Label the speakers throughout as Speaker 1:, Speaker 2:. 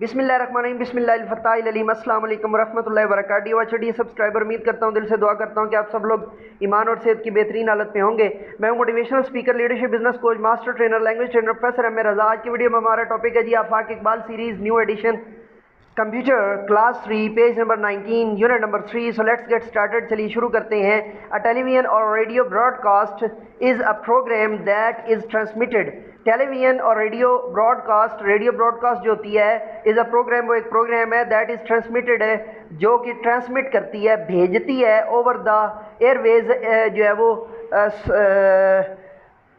Speaker 1: बिस्मिल्लाहिर्रहमानिर्रहीम बिस्मिल्लाहिल-फत्ताहिल-अलीम अस्सलाम वालेकुम रहमतुल्लाहि व बरकातहू। वाचड़िए सब्सक्राइबर, उम्मीद करता हूँ, दिल से दुआ करता हूँ कि आप सब लोग ईमान और सेहत की बेहतरीन हालत में होंगे। मैं हूँ motivational speaker, leadership, business coach, master trainer, language trainer professor MA Raza. आज की वीडियो में हमारा टॉपिक है जी Afaq Iqbal series new edition computer class 3 page number 19 unit number 3। So let's get started. चलिए शुरू करते हैं। अ टेलीविजन और radio broadcast is a program that is transmitted. Television और रेडियो ब्रॉडकास्ट जो होती है इज़ अ प्रोग्राम, वो एक प्रोग्राम है दैट इज़ ट्रांसमिटेड है, जो कि ट्रांसमिट करती है, भेजती है ओवर द एयरवेज, जो है वो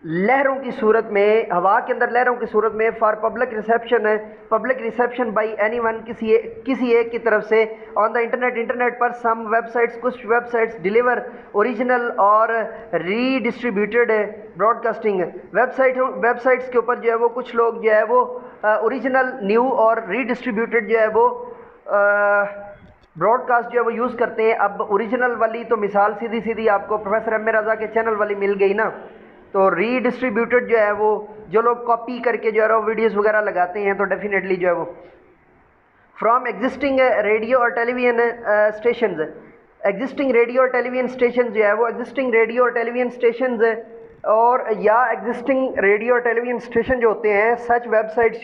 Speaker 1: लहरों की सूरत में, हवा के अंदर लहरों की सूरत में, for public reception by anyone, किसी एक की तरफ से, ऑन द इंटरनेट पर सम वेबसाइट्स, कुछ वेबसाइट्स डिलीवर ओरिजिनल और रीडिस्ट्रीब्यूटेड ब्रॉडकास्टिंग। वेबसाइट्स के ऊपर जो है वो कुछ लोग जो है वो ओरिजिनल, न्यू और रीडिस्ट्रीब्यूटेड जो है वो ब्रॉडकास्ट जो है वो यूज़ करते हैं। अब ओरिजिनल वाली तो मिसाल सीधी सीधी आपको प्रोफेसर MA रजा के चैनल वाली मिल गई ना, तो रीडिस्ट्रीब्यूटेड जो है वो जो लोग कॉपी करके जो है वो वीडियोस वगैरह लगाते हैं, तो डेफिनेटली जो है वो फ्रॉम एग्जिस्टिंग रेडियो और टेलीविजन स्टेशंस, एग्जिस्टिंग रेडियो और टेलीविजन स्टेशन जो है वो एग्जिस्टिंग रेडियो और टेलीविजन स्टेशंस और या एग्जिस्टिंग रेडियो और टेलीविजन स्टेशन जो होते हैं, सच वेबसाइट्स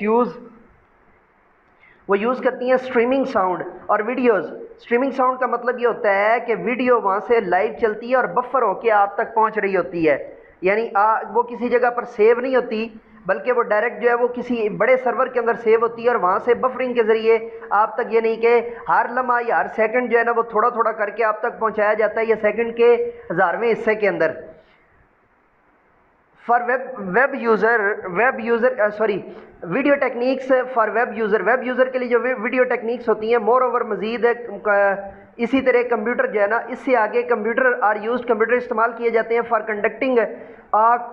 Speaker 1: वो यूज़ करती हैं स्ट्रीमिंग साउंड और वीडियोज़। स्ट्रीमिंग साउंड का मतलब ये होता है कि वीडियो वहाँ से लाइव चलती है और बफर होके आप तक पहुँच रही होती है, यानी वो किसी जगह पर सेव नहीं होती, बल्कि वो डायरेक्ट जो है वो किसी बड़े सर्वर के अंदर सेव होती है और वहाँ से बफरिंग के ज़रिए आप तक, ये नहीं कि हर लम्हा या हर सेकंड जो है ना वो थोड़ा थोड़ा करके आप तक पहुँचाया जाता है, या सेकंड के 1000वें हिस्से के अंदर। For video techniques for web user के लिए जो वीडियो टेक्निक्स होती हैं, मोर ओवर मज़ीद इसी तरह कंप्यूटर जो है ना, इससे आगे कंप्यूटर आर यूज्ड, कंप्यूटर इस्तेमाल किए जाते हैं फॉर कंडक्टिंग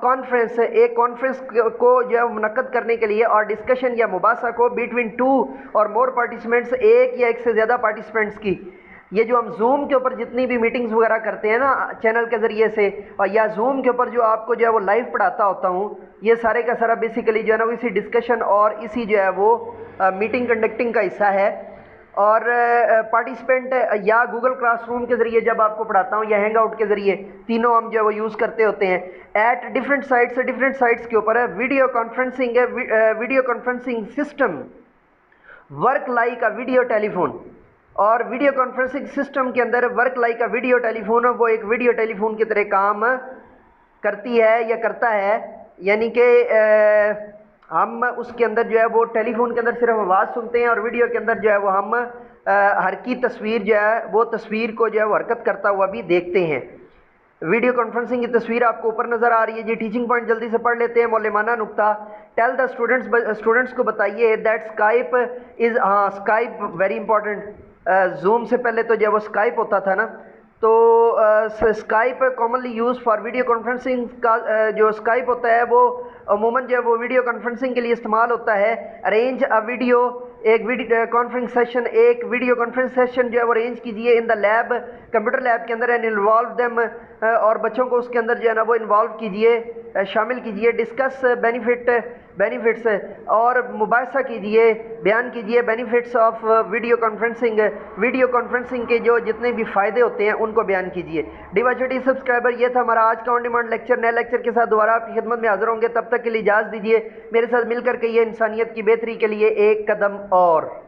Speaker 1: कॉन्फ्रेंस, एक कॉन्फ्रेंस को जो है मुनक्कद करने के लिए, और डिस्कशन या मुबासा को बिटवीन 2 और मोर पार्टिसिपेंट्स, एक या एक से ज़्यादा पार्टिसिपेंट्स की। ये जो हम जूम के ऊपर जितनी भी मीटिंग्स वगैरह करते हैं ना चैनल के ज़रिए से, और या जूम के ऊपर जो आपको जो है वो लाइव पढ़ाता होता हूँ, ये सारे का सारा बेसिकली जो है ना वो इसी डिस्कशन और इसी जो है वो मीटिंग कंडक्टिंग का हिस्सा है। और पार्टिसिपेंट या गूगल क्लासरूम के ज़रिए जब आपको पढ़ाता हूँ, या हैंग आउट के ज़रिए, तीनों हम जो है वो यूज़ करते होते हैं। एट डिफरेंट साइट्स के ऊपर है। Video conferencing system work like a video telephone, और वीडियो कॉन्फ्रेंसिंग सिस्टम के अंदर work like a video telephone, वो एक वीडियो टेलीफोन की तरह काम करती है या करता है, यानी कि हम उसके अंदर जो है वो टेलीफोन के अंदर सिर्फ आवाज़ सुनते हैं, और वीडियो के अंदर जो है वो हम हर की तस्वीर जो है वो तस्वीर को जो है वो हरकत करता हुआ भी देखते हैं। वीडियो कॉन्फ्रेंसिंग की तस्वीर आपको ऊपर नज़र आ रही है जी। टीचिंग पॉइंट जल्दी से पढ़ लेते हैं। मौलमाना नुक्ता, टेल द स्टूडेंट्स को बताइए दैट स्काइप इज़, हाँ स्काइप वेरी इंपॉर्टेंट। जूम से पहले तो जो वो स्काइप होता था ना, तो Skype commonly use for video conferencing का जो स्काइप होता है वो अमूमन जो है वो वीडियो कॉन्फ्रेंसिंग के लिए इस्तेमाल होता है। अरेंज अ वीडियो, एक वीडियो कॉन्फ्रेंस सेशन जो है वो अरेंज कीजिए in the lab, computer lab के अंदर, एंड इन्वॉल्व देम, और बच्चों को उसके अंदर जो है ना वो इन्वॉल्व कीजिए, शामिल कीजिए। डिस्कस बेनिफिट्स और मुबासा कीजिए, बयान कीजिए बेनिफिट्स ऑफ वीडियो कॉन्फ्रेंसिंग के जो जितने भी फ़ायदे होते हैं उनको बयान कीजिए। डिवाइडेड सब्सक्राइबर, ये था हमारा आज का ऑन डिमांड लेक्चर। नए लेक्चर के साथ दोबारा आपकी खिदमत में हाजिर होंगे, तब तक के लिए इजाज़त दीजिए। मेरे साथ मिलकर कहिए इंसानियत की बेहतरी के लिए एक कदम और।